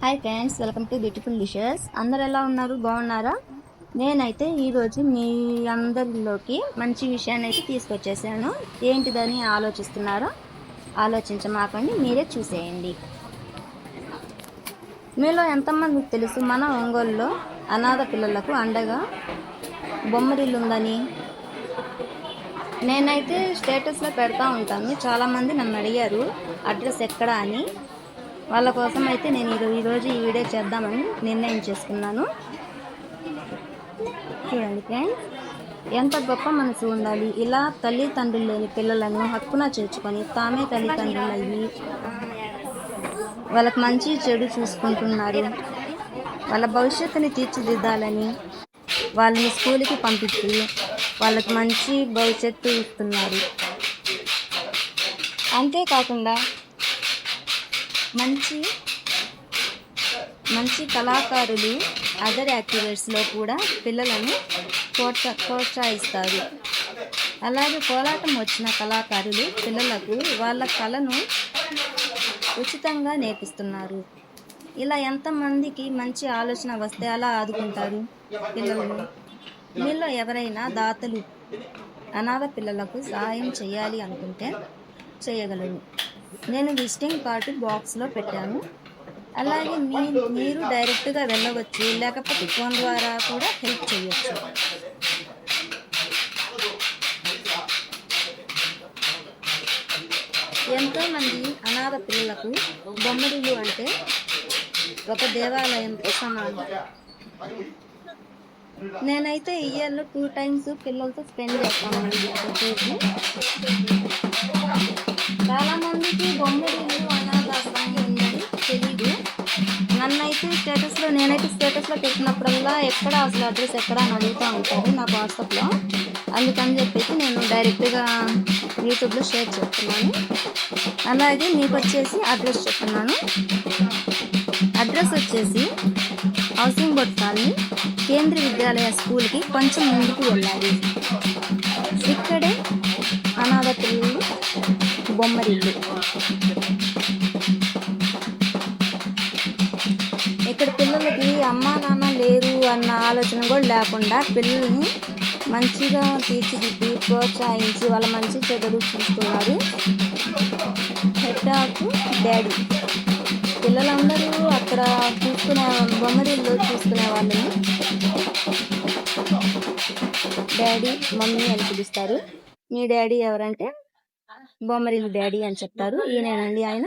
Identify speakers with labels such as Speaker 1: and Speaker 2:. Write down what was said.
Speaker 1: Hi friends, welcome to beautiful dishes. అందరు ఎలా ఉన్నారు? బాగున్నారా? నేనైతే ఈరోజు మీ అందరిలోకి మంచి విషయాన్ని అయితే తీసుకొచ్చేసాను. ఏంటిదని ఆలోచిస్తున్నారో ఆలోచించమాకండి, మీరే చూసేయండి. మీలో ఎంతమందికి తెలుసు మన ఒంగోలులో అనాథ పిల్లలకు అండగా బొమ్మరిల్లు ఉందని? నేనైతే స్టేటస్లో పెడతా ఉంటాను. చాలామంది నన్ను అడిగారు అడ్రస్ ఎక్కడ అని. వాళ్ళ కోసం అయితే నేను ఈరోజు ఈ వీడియో చేద్దామని నిర్ణయం చేసుకున్నాను. చూడండి ఫ్రెండ్స్, ఎంత గొప్ప మనసు ఉండాలి. ఇలా తల్లిదండ్రులు లేని పిల్లలను హక్కున చేర్చుకొని తామే తల్లిదండ్రులు అయ్యి వాళ్ళకి మంచి చెడు చూసుకుంటున్నారు. వాళ్ళ భవిష్యత్తుని తీర్చిదిద్దాలని వాళ్ళని స్కూల్కి పంపించి వాళ్ళకి మంచి భవిష్యత్తు ఇస్తున్నారు. అంతేకాకుండా మంచి కళాకారులు అదర్ యాక్టివిటీస్లో కూడా పిల్లలను ప్రోత్సహిస్తారు. అలాగే కోలాటం వచ్చిన కళాకారులు పిల్లలకు వాళ్ళ కళను ఉచితంగా నేర్పిస్తున్నారు. ఇలా ఎంతమందికి మంచి ఆలోచన వస్తే అలా ఆదుకుంటారు పిల్లలను. మీలో ఎవరైనా దాతలు అనాథ పిల్లలకు సహాయం చేయాలి అనుకుంటే చేయగలరు. నేను విజిటింగ్ కార్డు బాక్స్లో పెట్టాను. అలాగే మీరు డైరెక్ట్గా వెళ్ళవచ్చు, లేకపోతే ఫోన్ ద్వారా కూడా హెల్ప్ చేయొచ్చు. ఎంతోమంది అనాథ పిల్లలకు బొమ్మరిల్లు అంటే ఒక దేవాలయంతో సమానం. నేనైతే ఇయర్లో 2 times పిల్లలతో స్పెండ్ చేస్తానండి. చాలామందికి బొమ్మరిల్లు అనాథాశ్రమం ఉందని తెలీదు. నేనైతే స్టేటస్లో పెట్టినప్పుడల్లా ఎక్కడ అసలు అడ్రస్ ఎక్కడ అని అడుగుతూ ఉంటారు నాకు వాట్సాప్లో. అందుకని చెప్పేసి నేను డైరెక్ట్గా యూట్యూబ్లో షేర్ చేస్తున్నాను. అలాగే మీకు వచ్చేసి అడ్రస్ చెప్తున్నాను. అడ్రస్ వచ్చేసి housing board colony, Kendriya Vidyalaya స్కూల్కి కొంచెం ముందుకు వెళ్ళాలి. ఇక్కడే అనాథ పిల్లలు బొమ్మరిల్లు. ఇక్కడ పిల్లలకి అమ్మా నాన్న లేరు అన్న ఆలోచన కూడా లేకుండా పిల్లల్ని మంచిగా తీర్చిదిద్ది ప్రోత్సహించి వాళ్ళ మంచి చెడులు చూస్తున్నారు. Head of daddy. పిల్లలందరూ అక్కడ చూసుకునే బొమ్మరిల్లు చూసుకునే వాళ్ళని డాడీ మమ్మీ అని పిలుస్తారు. మీ డాడీ ఎవరంటే బొమ్మరిల్లు డాడీ అని చెప్తారు. ఈయనేనండి ఆయన.